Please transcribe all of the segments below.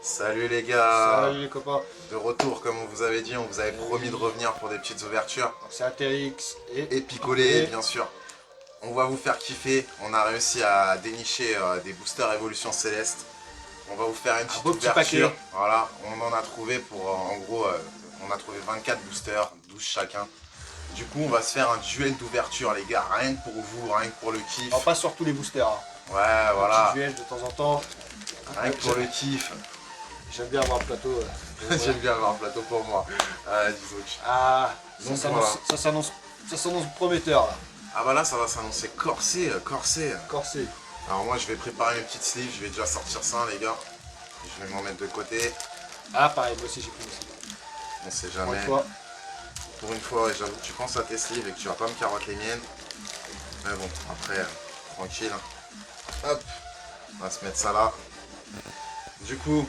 Salut les gars. Salut les copains. De retour, comme on vous avait dit, on vous avait promis de revenir pour des petites ouvertures. Donc c'est Atérix Et picoler, bien sûr. On va vous faire kiffer. On a réussi à dénicher des boosters Évolution Céleste. On va vous faire une petite beau petit ouverture. paquet. Voilà, on en a trouvé pour, en gros, on a trouvé 24 boosters, 12 chacun. Du coup, on va se faire un duel d'ouverture, les gars. Rien que pour vous, rien que pour le kiff. On passe sur tous les boosters. Hein. Ouais, Un voilà. petit duel de temps en temps. Rien que pour le kiff. J'aime bien avoir un plateau. J'aime bien avoir un plateau pour moi. Disons. Ah, Donc, ça s'annonce prometteur là. Ah bah là, ça va s'annoncer corsé, corsé. Corsé. Alors moi, je vais préparer mes petites sleeves. Je vais déjà sortir ça, les gars. Je vais m'en mettre de côté. Ah pareil, moi aussi j'ai pris aussi. On sait Pour jamais. une fois. Pour une fois, j'avoue que tu penses à tes sleeves et que tu vas pas me carottes les miennes. Mais bon, après, tranquille. Hop, on va se mettre ça là. Du coup,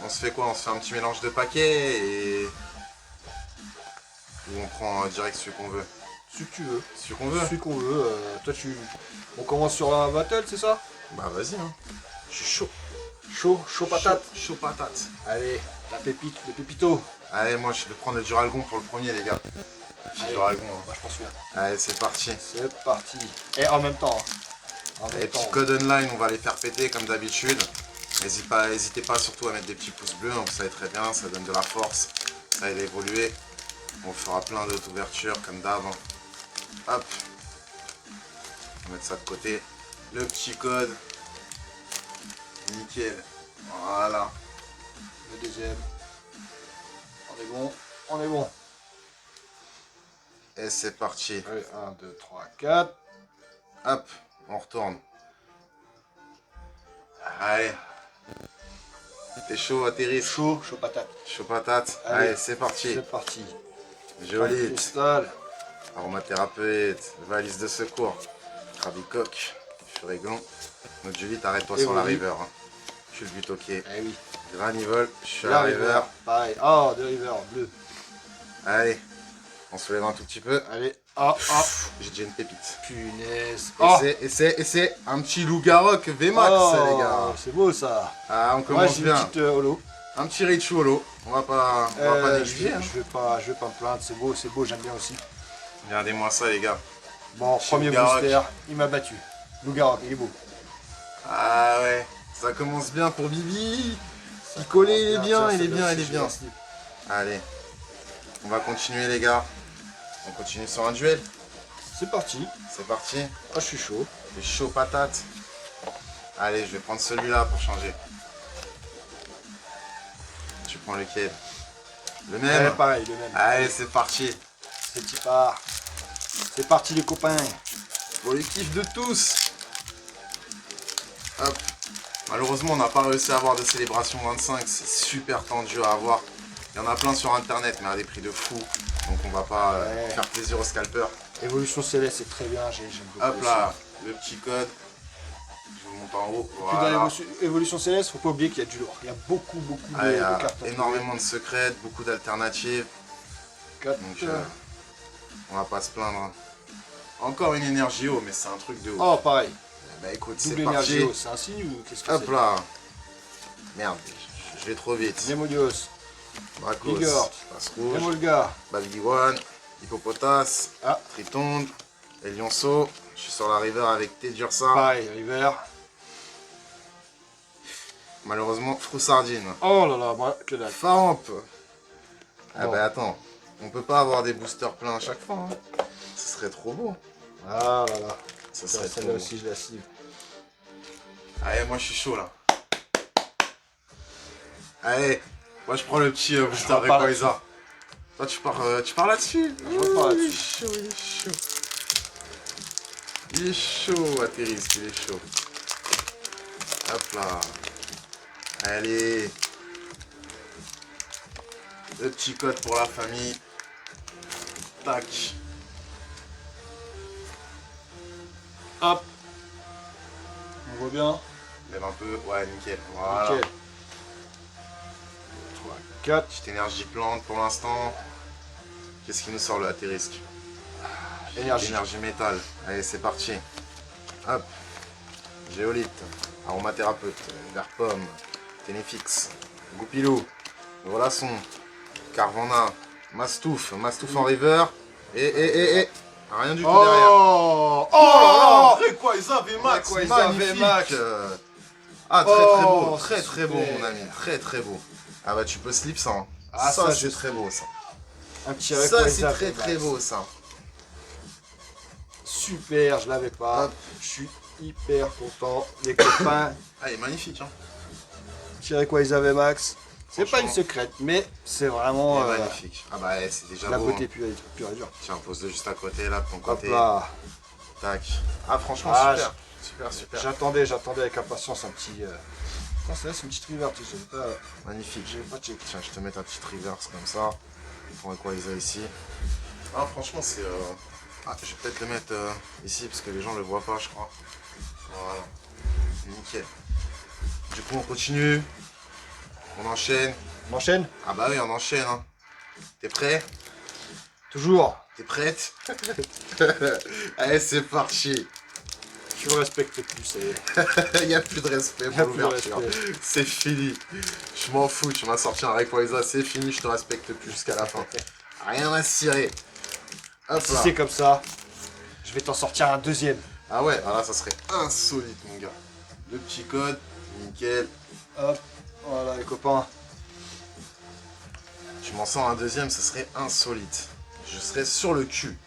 on se fait quoi? On se fait un petit mélange de paquets et... Ou on prend direct celui qu'on veut? Celui que tu veux. Celui qu'on veut? Celui qu'on veut. Toi On commence sur un battle, c'est ça? Bah vas-y, hein. Je suis chaud. Chaud patate. Chaud patate. Allez, la pépite, le pépito. Allez, moi je vais prendre le Duralgon pour le premier, les gars. Allez, Duralgon. Hein. moi je pense bien. Allez, c'est parti. C'est parti. Et en même temps. En Les même petits temps. codes online, on va les faire péter comme d'habitude. N'hésitez pas surtout à mettre des petits pouces bleus, hein, vous savez très bien, ça donne de la force, ça aide à évoluer. On fera plein d'autres ouvertures comme d'hab. Hein. Hop. On va mettre ça de côté. Le petit code. Nickel. Voilà. Le deuxième. On est bon. On est bon. Et c'est parti. Allez, 1, 2, 3, 4. Hop, on retourne. Allez. T'es chaud, atterris. Chaud patate. Chaud patate. Allez, Allez, c'est parti. C'est parti. Joli. Cristal. Aromathérapeute, valise de secours, Krabicoque, Furigon. Notre Julie, arrête-toi sur la oui. river. Hein. Je suis le but, ok. Eh oui. Granivol, je suis à La la river. Pareil. Oh, de river, bleu. Allez, on se lève un tout petit peu. Allez. Ah, ah. J'ai déjà une pépite. Punaise. Et c'est un petit loup-garoc VMAX, Oh, les gars. c'est beau ça. Ah, on Moi commence j'ai une bien. petite holo. Un petit Raichu Holo. On va pas négliger. Hein. Je vais pas me plaindre, c'est beau, j'aime bien aussi. Regardez-moi ça, les gars. Bon, Petit premier Loup-Garoc. booster, il m'a battu. Loup-Garoc, il est beau. Ah ouais, ça commence bien pour Bibi. Picolé, il est bien, il est bien, il est bien. Allez, on va continuer, les gars. On continue sur un duel. C'est parti. C'est parti. Ah, je suis chaud. Les chaud patate. Allez, je vais prendre celui-là pour changer. Tu prends lequel? Le même. Ouais, pareil, le même. Allez, c'est parti. C'est petit part. C'est parti les copains. Pour le kiff de tous. Hop. Malheureusement, on n'a pas réussi à avoir de célébration 25. C'est super tendu à avoir. Il y en a plein sur internet, mais à des prix de fou. Donc on va pas faire plaisir aux scalpers. Évolution Céleste, c'est très bien, j'aime beaucoup. Hop là, le petit code. Je vous monte en haut. Puis Voilà. dans Évolution Céleste, faut pas oublier qu'il y a du lourd. Il y a beaucoup Ah, il y de a cartes. énormément de secrets, beaucoup d'alternatives. 4. Donc on va pas se plaindre. Hein. Encore une énergie haut, mais c'est un truc de haut. Oh, pareil. Bah écoute, c'est Double parti. énergie, c'est un signe ou qu'est-ce que Hop c'est? là. Merde, je vais trop vite. Nemolios, Bracos, Vigor, Passe rouge, Nemolga. Baldiwan, Hippopotas, Ah. Tritonde, Elionceau. Je suis sur la river avec Tedursa. Pareil, River. Malheureusement, Froussardine. Oh là là, bah, que dalle. Famp. Ah Bon. bah attends, on peut pas avoir des boosters pleins à chaque fois. Hein. Ce serait trop beau. Ah là là. Ce serait trop Celle-là beau. aussi, je la cible. Allez, moi je suis chaud là. Allez, moi je prends le petit booster repars Rayquaza. Toi tu pars là-dessus. Je repars Il est là-dessus. chaud, il est chaud. Il est chaud, Atterris, il est chaud. Hop là. Allez. Le petit code pour la famille. Tac. Hop. On voit bien. Lève un peu. Ouais, nickel. Voilà. Nickel. 3, 4. Petite énergie plante pour l'instant. Qu'est-ce qui nous sort le Atterrisque? Énergie. Énergie métal. Allez, c'est parti. Hop. Géolite. Aromathérapeute. Vert pomme. Ténéfix, Goupilou, Grelasson, Carvana, Mastouf en river, et rien du tout derrière. Oh, Oh, Rayquaza VMAX, Rayquaza magnifique. VMAX. Ah, très beau, Oh, très beau super. mon ami, très beau. Ah bah tu peux slip ça, hein. Ah, ça ça, c'est je- très beau ça. Un petit Ça Rayquaza c'est très VMAX. beau ça. Super, je l'avais pas. Hop. Je suis hyper content. Les copains, Ah il est magnifique hein. petit Rayquaza VMAX. C'est pas une Franchement. secrète, mais c'est Il vraiment est magnifique. Ah bah ouais, c'est déjà la beau. beauté Hein. pure et dure. Tiens, pose-le juste à côté là de ton Hop côté. là. Tac. Ah franchement Ah, super. J'attendais avec impatience un petit. Non, c'est une petite river, tu sais. Magnifique. J'avais pas checké. Tiens, je te mets ta petite reverse comme ça. Pour Rayquaza ici. Ah franchement c'est... Ah, je vais peut-être le mettre ici parce que les gens le voient pas je crois. Voilà. Nickel. Du coup on continue. On enchaîne. On enchaîne. Ah bah oui on enchaîne hein. T'es prêt? Toujours. T'es prête? Allez c'est parti. Je me respecte plus, ça y est. Il n'y a plus de respect Y a pour plus de l'ouverture. respect. C'est fini. Je m'en fous, tu m'as sorti un Rayquaza, c'est fini, je te respecte plus jusqu'à la fin. Rien à cirer. Hop Si là. c'est comme ça, je vais t'en sortir un deuxième. Ah ouais, ah là ça serait insolite mon gars. Le petit code, nickel. Hop, voilà les copains. Tu m'en sors un deuxième, ça serait insolite. Je serais sur le cul.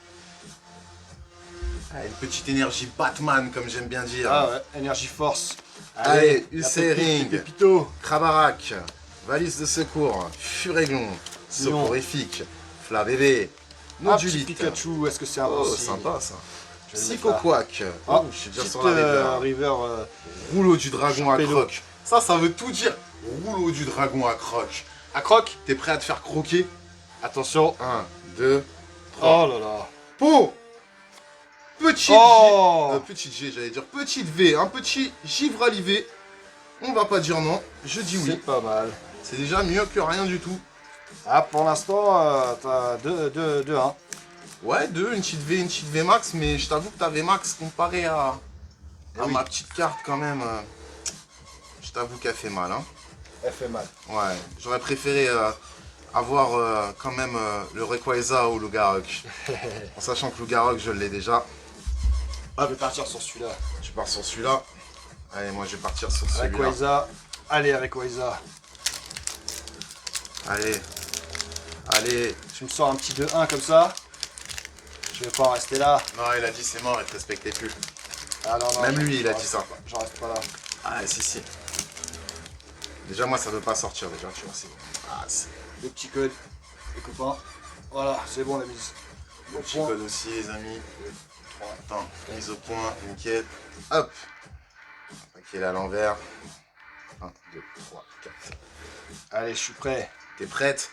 Ah, une petite énergie Batman comme j'aime bien dire. Ah ouais, Energy Force. Allez, la Ucering. pépite, Pépito. Krabarak, valise de secours, Furéglon, Mignon. soporifique, Flabébé, Un petit Nodulite. Pikachu, est-ce que c'est un Oh, bon signe? sympa ça. Je vais le mettre Psychoquack. Ah, Oh, je suis déjà petite sur la river. river. Rouleau du dragon à Pélo. croc. Ça veut tout dire. Rouleau du dragon à croc. À croc. T'es prêt à te faire croquer? Attention. 1, 2, 3. Oh là là. Po. Petite Oh. G. Petite G, j'allais dire. Petite V. Un petit givre alivé. On va pas dire non. Je dis C'est oui. pas mal. C'est déjà mieux que rien du tout. Ah, pour l'instant, t'as 2-1. Ouais, une petite V max, mais je t'avoue que ta V max comparée à oui. ma petite carte quand même, je t'avoue qu'elle fait mal. Hein. Elle fait mal. Ouais, j'aurais préféré avoir quand même le Rayquaza ou le Garok. En sachant que le Garok, je l'ai déjà. Je vais partir sur celui-là. Tu pars sur celui-là. Allez, moi je vais partir sur celui-là. Rayquaza. Allez, Rayquaza. Allez. Tu me sors un petit 2-1 comme ça. Je vais pas en rester là. Non, il a dit c'est mort, il te respectait plus. Ah non, non, Même j'en- lui, il a j'en dit reste ça. pas- J'en reste pas là. Ah, si. Déjà, moi, ça veut pas sortir, déjà, tu vois, c'est bon. Ah, c'est... Le petit code. Les copains. Voilà, c'est bon la mise. Le Au petit point. code aussi, les amis. Attends, mise au point, nickel. Hop. Ok, là à l'envers. 1, 2, 3, 4. Allez, je suis prêt. T'es prête?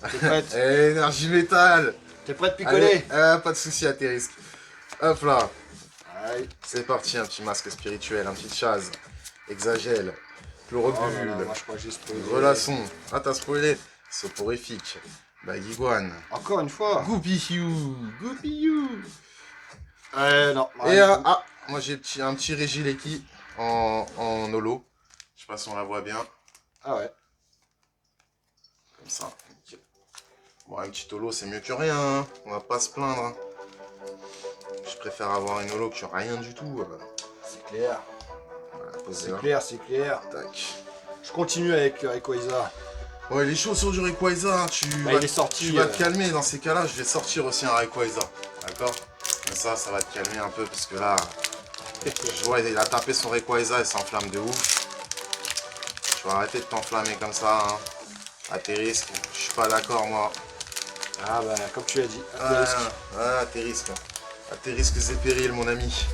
T'es prête? Énergie métal. T'es prêt de picoler? Pas de soucis à tes risques. Hop là. Allez. C'est parti, un petit masque spirituel, un petit chaz. Exagèle. Oh là là, Chloropule. moi je crois que j'ai spoilé. Relasson. Ah, t'as spoilé. Soporifique. Bagiguane. Encore une fois. Goupillou. Goupillou. Non. Et moi j'ai un petit Régileki en holo. Je sais pas si on la voit bien. Ah ouais. Comme ça. Nickel. Bon, un petit holo c'est mieux que rien. Hein. On va pas se plaindre. Hein. Je préfère avoir une holo que rien du tout. C'est clair. Voilà, posez C'est là. clair, c'est clair. Tac. Je continue avec Rayquaza. Bon, il est chaud sur du Rayquaza. Bah, il est sorti. Tu vas te calmer dans ces cas-là. Je vais sortir aussi un Rayquaza. D'accord? Mais ça va te calmer un peu parce que là, je vois, il a tapé son Rayquaza et s'enflamme de ouf. Tu vas arrêter de t'enflammer comme ça, hein. À tes risques. Je suis pas d'accord, moi. Ah bah, comme tu as dit. à tes risques. À tes risques. À tes risques et périls, mon ami.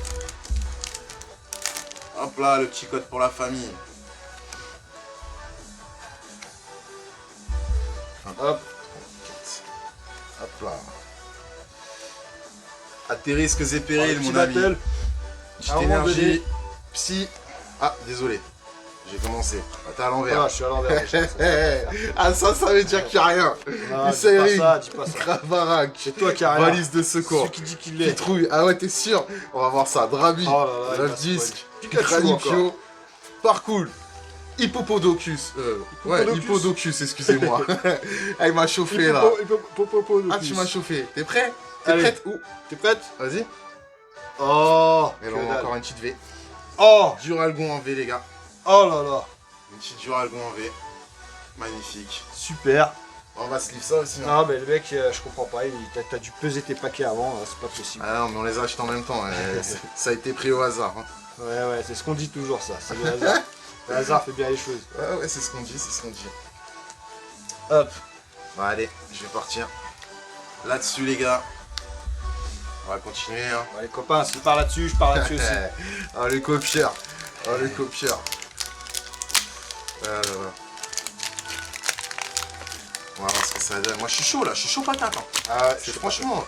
Hop là, le petit code pour la famille. Hop. Hop là. À tes risques et Oh, périls, le petit mon ami. battle. Petite À un moment énergie. donné. Psy. Ah, désolé. J'ai commencé. Ah, t'es à l'envers. Voilà, je suis à l'envers. déjà. Ah, ça veut dire qu'il n'y a rien. Non, dis Ucering. pas ça, dis pas ça. Kravarak. C'est toi qui as rien. Valise de secours. Celui qui dit qu'il l'est. Pitrouille. Ah ouais, t'es sûr? On va voir ça. Drabi. Oh là là, il Love va disc. spoil. Pikachu Granipio. Parcours. Hippopodocus. Ouais, Hippopodocus. Hippodocus, excusez-moi. Ah, il m'a chauffé là. Ah, tu m'as chauffé. T'es prêt? T'es Allez. prête? Où? T'es prête? Vas-y. Oh, Et que ben, dalle. encore une petite V. Oh, Duralgon en V, les gars. oh là là. Une petite Duralgon en V. Magnifique. Super. On va se livre ça aussi. Hein. Non, mais le mec, je comprends pas. T'as dû peser tes paquets avant. Là, c'est pas possible. Ah non, mais on les achète en même temps. Hein. Ça a été pris au hasard. Hein. Ouais, c'est ce qu'on dit toujours, ça. C'est le hasard. Le hasard fait bien les choses. Ouais, c'est ce qu'on dit, c'est ce qu'on dit. Hop. Bon, allez, je vais partir. Là-dessus, les gars. On va continuer. Hein. Bon, les copains, s'ils partent là-dessus, je pars là-dessus aussi. Ah, les copieurs. Ah, les copieurs. Ah là là. On va voir ce que ça donne. Moi, je suis chaud là, je suis chaud patate. Hein. Ah, C'est franchement,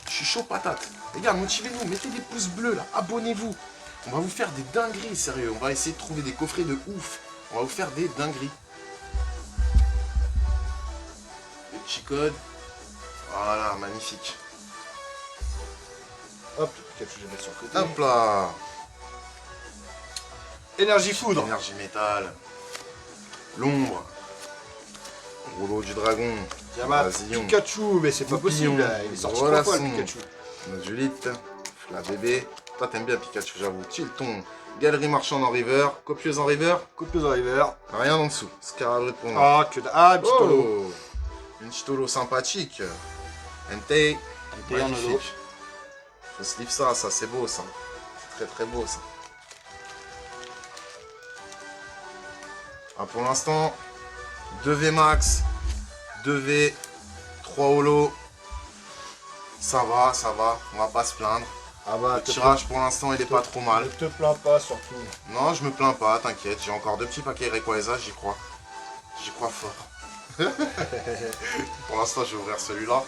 je suis chaud patate. Les gars, motivez-nous, mettez des pouces bleus là, abonnez-vous. On va vous faire des dingueries, sérieux. On va essayer de trouver des coffrets de ouf. On va vous faire des dingueries. Les petits codes. Voilà, magnifique. Hop, le Pikachu, je vais mettre sur le côté. Hop là. Énergie foudre. Énergie métal. L'ombre. Rouleau du dragon. Diamant. Vasillon. Pikachu, mais c'est pas Papillon. possible. Là. Il est sorti Voilà 3 fois le son. Pikachu. Nodulite. La bébé. Toi, t'aimes bien Pikachu, j'avoue. Tilton. Galerie marchande en river. Copieuse en river. Copieuse en river. Rien en dessous. Scarabée pour moi. Ah, que dalle. Ah, petit holo. Oh, une chitolo sympathique. Entei. Entei en holo. Magnifique. Faut se livre ça, c'est beau ça. C'est très très beau ça. Ah, pour l'instant, 2V max, 2V, 3 holo. Ça va, on va pas se plaindre. Ah bah, Le tirage pour l'instant il est pas trop mal. Ne te plains pas surtout. Non, je me plains pas, t'inquiète, j'ai encore 2 petits paquets Rayquaza, j'y crois. J'y crois fort. Pour l'instant, je vais ouvrir celui-là.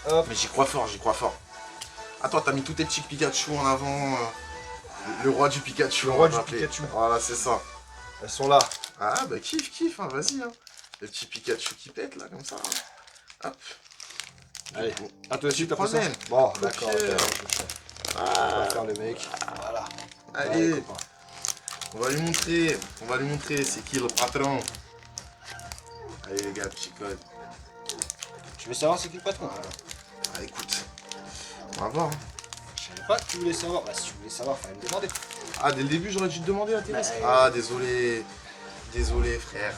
Hop. Mais j'y crois fort, j'y crois fort. Ah, toi, t'as mis tous tes petits Pikachu en avant. Le roi du Pikachu. Le on roi va du l'appeler. Pikachu. Voilà, c'est ça. Elles sont là. Ah, bah kiffe, hein, vas-y. Hein. Le petit Pikachu qui pète, là, comme ça. Hop. Allez, Du coup, à toi aussi, t'as pas ça. promènes. Bon, d'accord. Copieur. On va faire le mec. Voilà. Allez, copain. on va lui montrer c'est qui le patron. Allez, les gars, petit code. Tu veux savoir c'est qui le patron? Ah, écoute, on va voir. Hein. Je savais pas que tu voulais savoir. Bah, si tu voulais savoir, fallait me demander. Ah, dès le début, j'aurais dû te demander à Thérèse. Bah, Ah, désolé. Désolé, frère.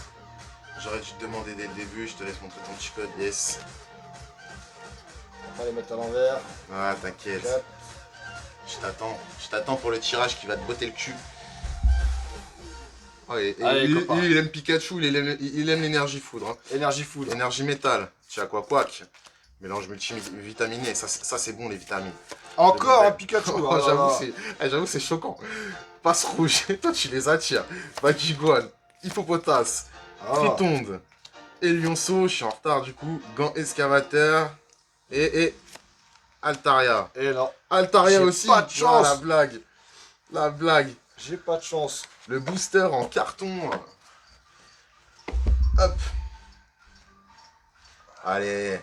J'aurais dû te demander dès le début. Je te laisse montrer ton petit code, yes. On va les mettre à l'envers. Ah, t'inquiète. Hop. Je t'attends pour le tirage qui va te botter le cul. Oh, Allez, copain. il aime Pikachu, il aime l'énergie foudre. Hein. Énergie foudre. Énergie métal. Tu as quoi, quack. Mélange multivitaminé. Ça c'est bon, les vitamines. Encore un Pikachu. Oh, Oh là là. j'avoue, c'est choquant. Passe rouge. Toi, tu les attires. Bakugan, Hippopotas, Ah. Tritonde, et Lionceau. Je suis en retard, du coup. Gant excavateur. Et Altaria. Et non, Altaria J'ai aussi. pas de chance. Ah, la blague. La blague. j'ai pas de chance. Le booster en carton. Hop. Allez.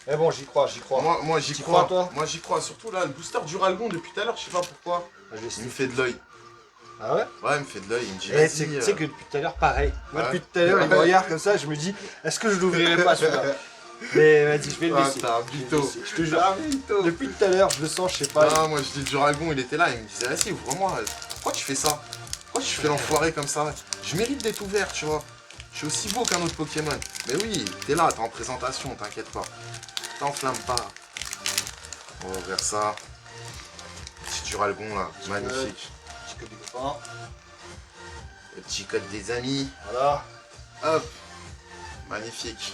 Mais bon, j'y crois, j'y crois. Moi j'y T'y crois. crois, toi Moi j'y crois. Surtout là, le booster du Ralgon depuis tout à l'heure, je sais pas pourquoi. Ah, je vais Il me essayer. fait de l'œil. Ah ouais? Ouais, il me fait de l'œil. Il me dit, Et vas-y. tu sais que depuis tout à l'heure, pareil. Moi, Ouais. depuis tout à l'heure, il me regarde comme ça, je me dis, est-ce que je l'ouvrirai pas celui-là? Mais vas-y, je vais le Ah, laisser. t'as un Je vais le mytho. laisser. Je te jure. Ah, mytho. Depuis tout à l'heure, je le sens, je sais pas. Ah, moi je dis du Ralgon, il était là. Il me disait, vas-y, ouvre-moi. Pourquoi tu fais ça? Pourquoi tu fais l'enfoiré comme ça? Je mérite d'être ouvert, tu vois. Je suis aussi beau qu'un autre Pokémon. Mais oui, t'es là, t'es en présentation, t'inquiète pas. T'enflamme pas. On va ouvrir ça. Petit Duralgon là, magnifique. Petit code du copain. Le petit code des amis. Voilà. Hop. Magnifique.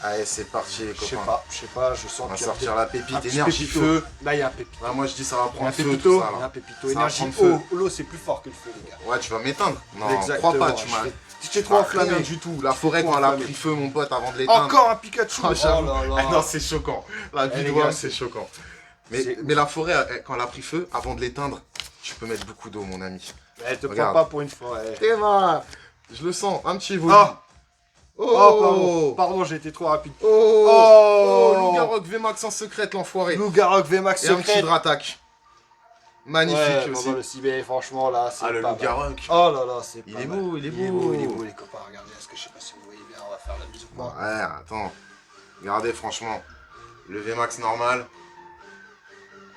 Allez, c'est parti les Je sais copains. pas, je sens On va qu'il y a sortir la pépite, un petit énergie pépito. feu. Là, il y a un pépito. Là, moi je dis ça va Il y a un prendre feu pépito, tout ça il y a un là. pépito. Ça va Énergie prendre feu. eau. L'eau, c'est plus fort que le feu, les gars. Ouais, tu vas m'éteindre. Non, Exactement. crois pas, tu m'as. Je t'ai trop enflammé. Rien du tout. La forêt quand elle a pris feu, mon pote, avant de l'éteindre. Encore un Pikachu. Ah, j'avoue. Oh là là. Ah non, c'est choquant. La Eh, les vidéo, gars, c'est choquant. c'est- Mais la forêt, quand elle a pris feu, avant de l'éteindre, tu peux mettre beaucoup d'eau, mon ami. Eh, te prends Regarde. pas pour une fois. Eh. T'es va. Je le sens, un petit volume. Ah. Oh, Oh, pardon. Pardon, j'ai été trop rapide. Oh, Oh. Loup-Garok VMAX en secrète, l'enfoiré. Loup-Garok VMAX Et un petit secret. Dratak. Magnifique Ouais, aussi. pendant le CBA, franchement, là, c'est Ah, le pas mal. loup-garou. Oh là là, c'est Il pas est mal. beau, il est Il est beau. beau, il est beau, les copains. Regardez, est-ce que je sais pas si vous voyez bien, on va faire la mise au Bon, point. ouais, attends. Regardez, franchement. Le VMAX normal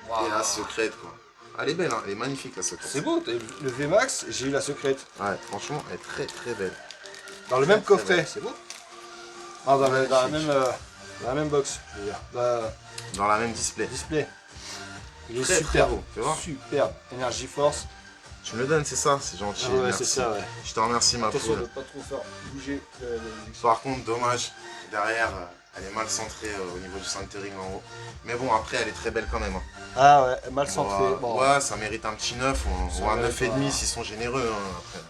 et la Waouh. secrète, quoi. Elle est belle, hein. Elle est magnifique, la secrète. C'est beau, t'as eu le VMAX, j'ai eu la secrète. Ouais, franchement, elle est très très belle. Dans le Très, même très coffret, belle. c'est beau. Ah, dans Magnifique. la même box, je veux dire. Dans la même display. Display. Il est Très, superbe. très beau, tu vois. Superbe. Energy Force. Tu me le donnes, c'est ça? C'est gentil. Ah ouais, merci. c'est ça, ouais. Je te remercie, ma Attention de poule. ne pas trop faire bouger le. Par contre, dommage. Derrière, elle est mal centrée au niveau du centering en haut. Mais bon, après, elle est très belle quand même. Hein. Ah ouais, mal centré. Bon. Ouais, ça mérite un petit 9 Ça ou un mérite 9,5 un- s'ils sont généreux. Hein, après.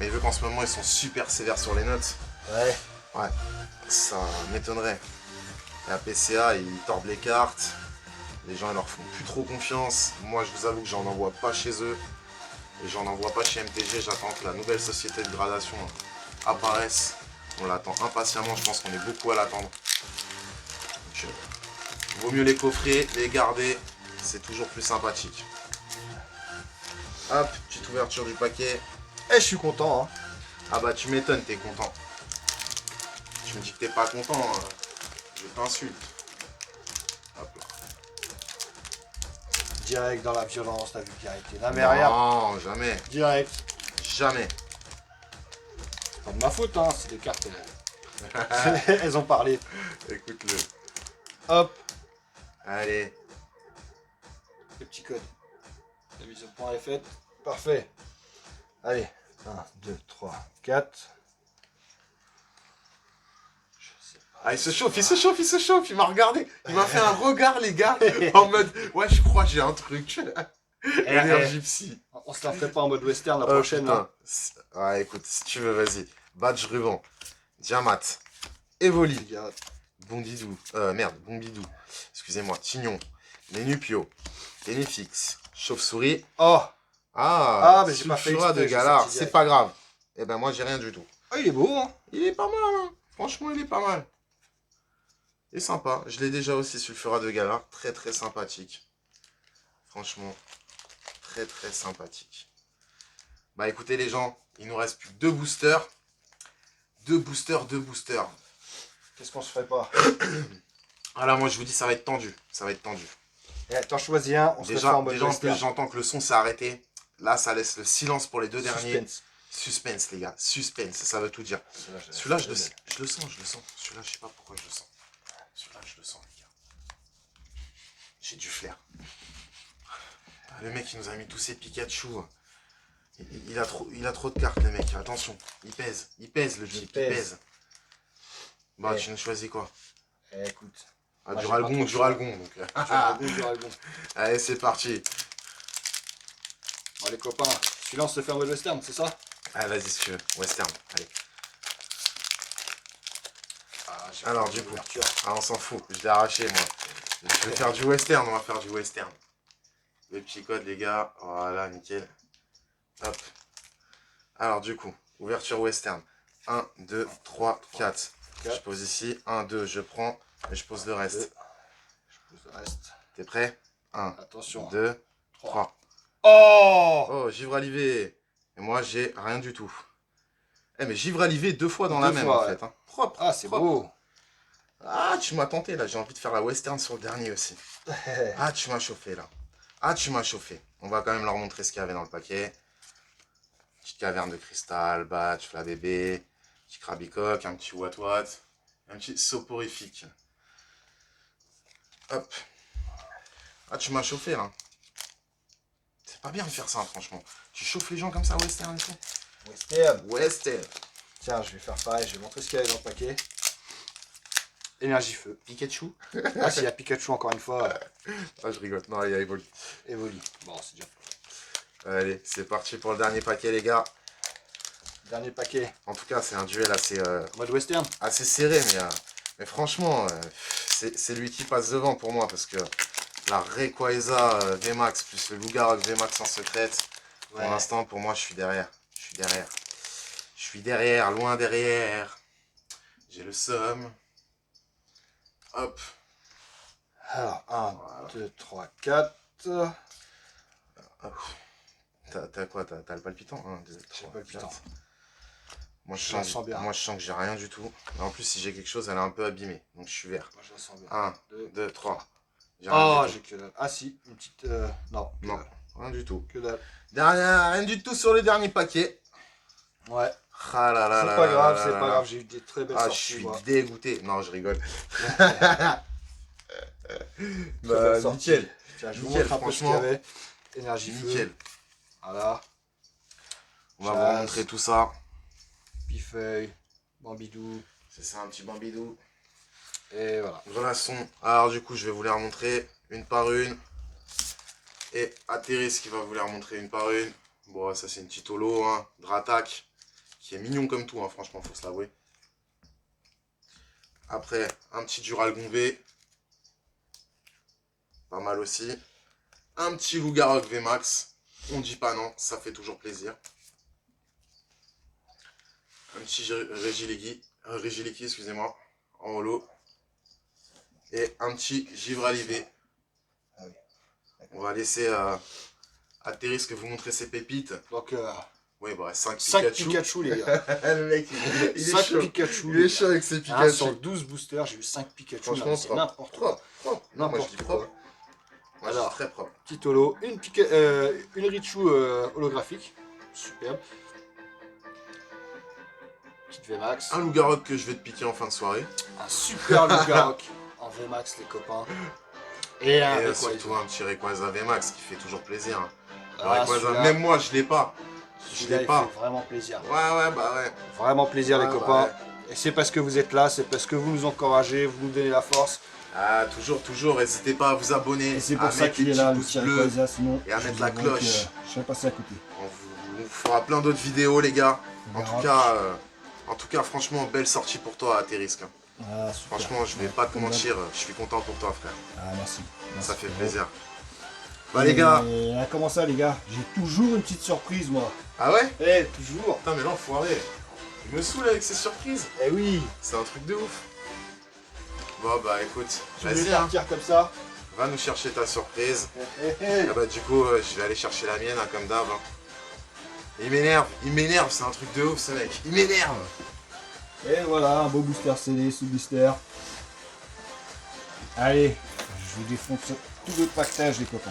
Mais vu qu'en ce moment, ils sont super sévères sur les notes, Ouais. ouais, ça m'étonnerait. La PCA, ils tordent les cartes. Les gens, ils leur font plus trop confiance. Moi, je vous avoue que j'en envoie pas chez eux. Et j'en envoie pas chez MTG. J'attends que la nouvelle société de gradation apparaisse. On l'attend impatiemment. Je pense qu'on est beaucoup à l'attendre. Donc, vaut mieux les coffrer, les garder. C'est toujours plus sympathique. Hop, petite ouverture du paquet. Eh, je suis content, hein. Ah bah tu m'étonnes, t'es content. Tu me dis que t'es pas content, je t'insulte. Hop là. Direct dans la violence, la vulgarité. Non, mais regarde. Non, jamais. Direct. Jamais. Pas de ma faute, hein. C'est des cartes. Elles ont parlé. Écoute-le. Hop. Allez. Le petit code. La mise au point est faite. Parfait. Allez. 1, 2, 3, 4. Ah, il se chauffe, il se chauffe, il se chauffe. Il m'a regardé. Il m'a fait un regard, les gars. En mode, ouais, je crois que j'ai un truc. Énergie psy. On se la ferait pas en mode western la Oh, prochaine. Hein. putain. Ouais, écoute, si tu veux, vas-y. Badge ruban. Diamat. Evoli. Regarde. Bondidou. Merde, Bombidou. Excusez-moi. Tignon. Nénupio. Ténifix. Chauve-souris. Oh. Ah, mais j'ai pas fait Sulfura de exprès, j'ai Galar. sorti C'est direct. pas grave. Eh ben, moi, j'ai rien du tout. Oh, il est beau, hein. Il est pas mal, hein. Franchement, il est pas mal. Il est sympa. Je l'ai déjà aussi, Sulfura de Galar. Très, très sympathique. Franchement, très, très sympathique. Bah, écoutez, les gens, il nous reste plus que 2 boosters. 2 boosters, 2 boosters. Qu'est-ce qu'on se ferait pas? Ah là, moi, je vous dis, ça va être tendu. Ça va être tendu. Eh, t'en choisis un, on se le fait en mode Déjà en western. plus, j'entends que le son s'est arrêté. Là, ça laisse le silence pour les 2 derniers. Suspense. Suspense, les gars. Suspense, ça veut tout dire. Celui-là, je le sens. Celui-là, je sais pas pourquoi je le sens. Celui-là, je le sens, les gars. J'ai du flair. Le mec, il nous a mis tous ses Pikachu. Il a trop de cartes, le mec. Attention, il pèse le type, il pèse. Bah, tu nous choisis quoi? Eh, écoute. Ah, Moi, Duralgon, j'ai pas trop Duralgon. Donc. Duragon. Allez, c'est parti. Bon, les copains, celui-là, on se le fait en mode western, c'est ça? Ah, vas-y, si tu veux. Western, allez. Ah, j'ai Alors, fait du coup. l'ouverture. Ah, on s'en fout. Je l'ai arraché, moi. Je vais faire du western, on va faire du western. Les petits codes, les gars. Voilà, nickel. Hop. Alors, du coup, ouverture western. 1, 2, 3, 4. Je pose ici. 1, 2, je prends. Et je pose le reste. Je pose le reste. T'es prêt? 1, Attention. 2, 3. Oh! Oh, givre alivé. Et moi, j'ai rien du tout. Eh, mais givre alivé 2 fois dans Deux la même, fois, en ouais. fait. Hein. Propre. Ah, c'est propre. beau! Ah, tu m'as tenté, là. J'ai envie de faire la western sur le dernier aussi. Ah, tu m'as chauffé, là. Ah, tu m'as chauffé. On va quand même leur montrer ce qu'il y avait dans le paquet. Petite caverne de cristal, batch, fla bébé, petit crabicoque, un petit wat-wat, un petit soporifique. Hop. Ah, tu m'as chauffé, là. C'est pas bien de faire ça, franchement. Tu chauffes les gens comme ça, western et tout. Western. Western. Tiens, je vais faire pareil, je vais montrer ce qu'il y avait dans le paquet. Énergie feu. Pikachu. Ah, s'il y a Pikachu encore une fois, Ah, je rigole. Non, il y a Evoli. Evoli. Bon, c'est déjà fait. Allez, c'est parti pour le dernier paquet, les gars. Dernier paquet. En tout cas, c'est un duel assez... Mode western. assez serré, mais franchement, c'est lui qui passe devant pour moi, parce que la Rayquaza VMAX plus le Loup-Garou VMAX en secrète, pour l'instant, pour moi, je suis derrière. Je suis derrière, loin derrière. J'ai le somme. Hop. Alors, 1, Voilà. 2, 3, 4. T'as quoi? T'as le palpitant? 1, 2, 3, J'ai le palpitant. 4. Moi Je la sens bien. moi je sens que j'ai rien du tout. Et en plus si j'ai quelque chose elle est un peu abîmée. Donc je suis vert. Moi, je la sens bien. 1, 2, 2, 3. Ah, j'ai que dalle. Ah si, une petite... non, que Non, dalle. rien du tout. Que dalle. Rien du tout sur le dernier paquet. Ouais. Ah là là C'est là pas là grave, là c'est là pas là. grave, j'ai eu des très belles Ah, je sorties. suis moi. dégoûté. Non, je rigole. Très Bah, belles sorties. nickel. Tiens, je vous Nickel, montre un peu ce qu'il y franchement. avait. Énergie feu. Nickel. Voilà. On va vous Jazz. montrer tout ça. Pifeuille. Bambidou. C'est ça, un petit bambidou. Et voilà. Grelasson. Alors du coup, je vais vous les remontrer une par une. Et Atterris qui va vous les remontrer une par une. Bon, ça c'est une petite holo, hein. Dratak. Qui est mignon comme tout, hein, franchement, faut se l'avouer. Après, un petit Duralgon V. Pas mal aussi. Un petit Lougarok VMAX. On dit pas non, ça fait toujours plaisir. Un petit Regiliki, excusez-moi, en holo. Et un petit Givrali V. Ah oui. On va laisser Atterris que vous montrer ses pépites. Donc, Oui, bah 5 5 Pikachu. Pikachu, les gars. Le mec, il est 5 chaud. Pikachu. Il est chaud avec ses Hein, Pikachu. sur 12 boosters, j'ai eu 5 Pikachu. Franchement, là, c'est propre. n'importe quoi. Propre. Non, moi je dis N'importe propre. quoi. Moi je Alors. dis très propre. Petit holo, une Richu holographique, superbe. Petite VMAX, Un Lougarok que je vais te piquer en fin de soirée. un super Lugarok en VMAX les copains. Et un Et Rayquaza. surtout un petit Rayquaza VMAX qui fait toujours plaisir. Hein. Le Ah, Rayquaza, celui-là, même moi je l'ai pas. Je celui-là, l'ai il pas. fait vraiment plaisir. Ouais, bah ouais. Vraiment plaisir Ouais, les bah copains. ouais. Et c'est parce que vous êtes là, c'est parce que vous nous encouragez, vous nous donnez la force. Ah, toujours, n'hésitez pas à vous abonner, Et c'est à pour ça mettre les qu'il est petits là, le pouces petit bleus. Rayquaza, sinon et à je mettre vous la avoue cloche. que je serais passé à côté. On vous fera plein d'autres vidéos les gars. On En verra. tout cas, franchement, belle sortie pour toi Atterris. Ah, super. Franchement, je vais Ouais, pas te comme mentir, je suis content pour toi frère. Ah, merci. Merci, Ça fait frérot. plaisir. Bah les gars. Ah, comment ça, les gars? J'ai toujours une petite surprise, moi. Ah ouais? Eh, toujours. Putain mais l'enfoiré. Il me saoule avec ses surprises. Eh oui. C'est un truc de ouf. Bon bah écoute, Tu veux vas-y hein. partir comme ça. Va nous chercher ta surprise. Eh. Ah bah du coup, je vais aller chercher la mienne hein, comme d'hab. Hein. Il m'énerve, c'est un truc de ouf ce mec. Il m'énerve. Et voilà, un beau booster CD sous blister. Allez, je vous défonce tout le pactage, les copains.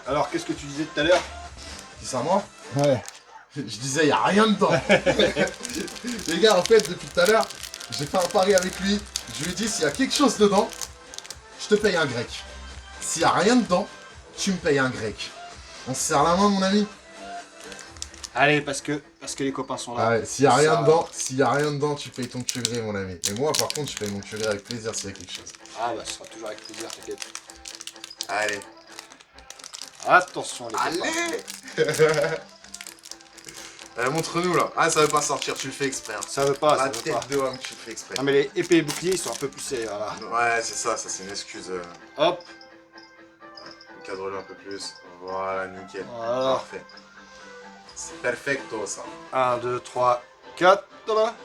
Alors, qu'est-ce que tu disais tout à l'heure? C'est ça moi? Ouais. Je disais, y a rien dedans. Les gars, en fait, depuis tout à l'heure, j'ai fait un pari avec lui. Je lui ai dit, s'il y a quelque chose dedans, je te paye un grec. S'il y a rien dedans, tu me payes un grec. On se serre la main, mon ami? Allez, parce que les copains sont là. Ah ouais, s'il y a rien Ça- dedans, tu payes ton curé, mon ami. Et moi, par contre, je paye mon curé avec plaisir s'il y a quelque chose. Ah bah, ce sera toujours avec plaisir, t'inquiète. Allez. Attention les copains. Allez, montre-nous là. Ah, ça veut pas sortir, tu le fais exprès. Hein. Ça veut pas, ça La veut tête pas. de homme, tu le fais exprès. Non mais les épées et boucliers, ils sont un peu plus serrés, voilà. Ouais, c'est ça c'est une excuse. Hop, Cadre-le un peu plus. Voilà, nickel. Voilà. Parfait. C'est perfecto ça. 1, 2, 3, 4, là.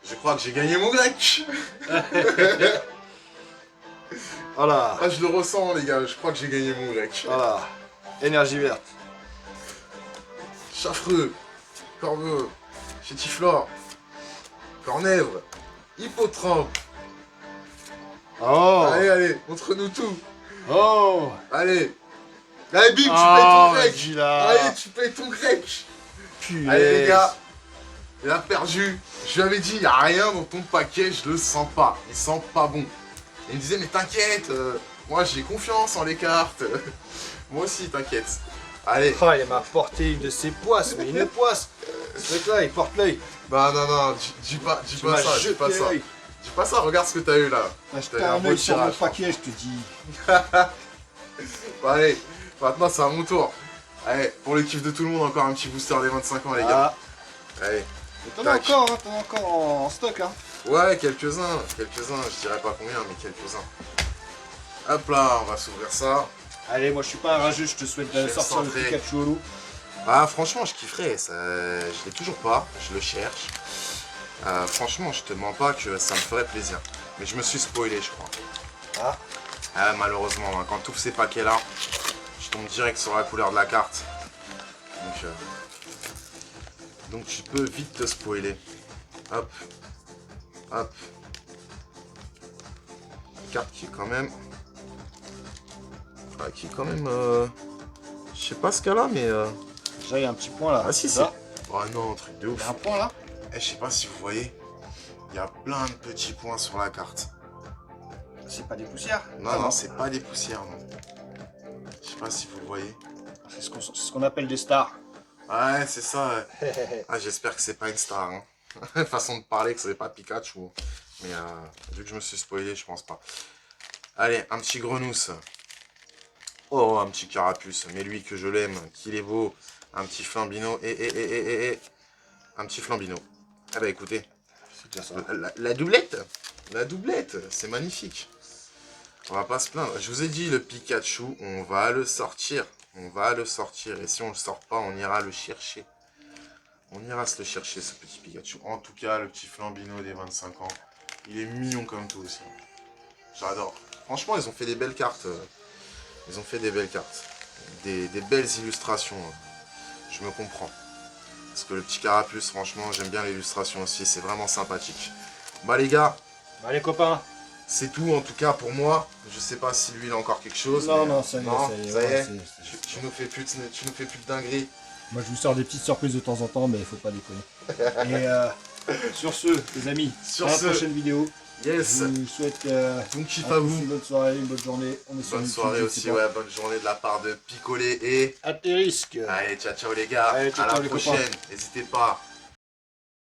Je crois que j'ai gagné mon grec. Voilà, Ah, je le ressens, les gars. Je crois que j'ai gagné mon grec. voilà. Énergie verte. Chaffreux, Corveux, Chétiflore, Cornèvre, Hippotrampe. Oh, Allez, montre-nous tout. oh. Allez. Allez, bim, tu payes Oh, ton grec. vas-y, là. Allez, tu payes ton grec. Punaise. Allez, les gars. Il a perdu. Je lui avais dit, il n'y a rien dans ton paquet, je le sens pas. Il sent pas bon. Et il me disait, mais t'inquiète, moi j'ai confiance en les cartes. Moi aussi, t'inquiète. Allez. Oh, il m'a apporté une de ses poisses, mais une poisse. Ce mec-là, il porte l'œil. Bah non, dis pas Tu ça, m'as dis jeté pas ça. l'œil. Dis pas ça, regarde ce que t'as eu là. Ah, je T'as t'ai eu un un beau œil sur mon tirage. paquet, je te dis. Bon, allez, maintenant c'est à mon tour. Allez, pour le kiff de tout le monde, encore un petit booster des 25 ans, les gars. Ah, Allez. t'en as Tac. encore, hein, t'en as encore en stock, hein. Ouais, quelques-uns, je dirais pas combien, mais quelques-uns. Hop là, on va s'ouvrir ça. Allez, moi je suis pas un rageux, je te souhaite Je vais de me sortir le centrer. Pikachu holo. Ah, franchement, je kifferais, ça... je l'ai toujours pas, je le cherche. Franchement, je te mens pas que ça me ferait plaisir. Mais je me suis spoilé, je crois. Ah, Malheureusement, hein, quand tu ouvres ces paquets-là, je tombe direct sur la couleur de la carte. Donc tu peux vite te spoiler. Hop. Hop. Carte qui est quand même... je sais pas ce qu'elle a, mais... déjà il y a un petit point là. Ah si, c'est... ça. Oh non, truc de Il y ouf. a un point là. Je sais pas si vous voyez. Il y a plein de petits points sur la carte. C'est pas des poussières. Non, Ah, non, c'est pas des poussières, non. Je sais pas si vous le voyez. C'est ce qu'on appelle des stars. Ouais, c'est ça. Ah, j'espère que c'est pas une star. Hein. Façon de parler, que c'est pas Pikachu. Mais vu que je me suis spoilé, je pense pas. Allez, un petit grenousse. Oh, un petit carapuce. Mais lui, que je l'aime, qu'il est beau. Un petit flambino. Et. Un petit flambino. Ah bah écoutez. C'est déjà ça. La doublette. La doublette. C'est magnifique. On va pas se plaindre. Je vous ai dit, le Pikachu, on va le sortir. On va le sortir. Et si on le sort pas, on ira le chercher. On ira se le chercher, ce petit Pikachu. En tout cas, le petit Flambino des 25 ans. Il est mignon comme tout aussi. J'adore. Franchement, ils ont fait des belles cartes. Ils ont fait des belles cartes. Des belles illustrations. Je me comprends. Parce que le petit carapuce, franchement, j'aime bien l'illustration aussi. C'est vraiment sympathique. Bah les gars. Bah les copains. C'est tout en tout cas pour moi. Je sais pas si lui il a encore quelque chose. Non, mais... non, ça y est. Ça y est. Ouais, Tu nous fais plus de dingueries. Moi, je vous sors des petites surprises de temps en temps, mais il faut pas déconner. Et sur ce, les amis, Sur à la ce, prochaine vidéo. yes. Je vous souhaite Bon kiff à à tous vous. une bonne soirée, une bonne journée. On est sur Bonne YouTube, soirée je aussi, sais pas. ouais. Bonne journée de la part de Picolé et... À tes risques. Allez, ciao ciao les gars. Allez, ciao, à la ciao, les copains. prochaine. N'hésitez pas.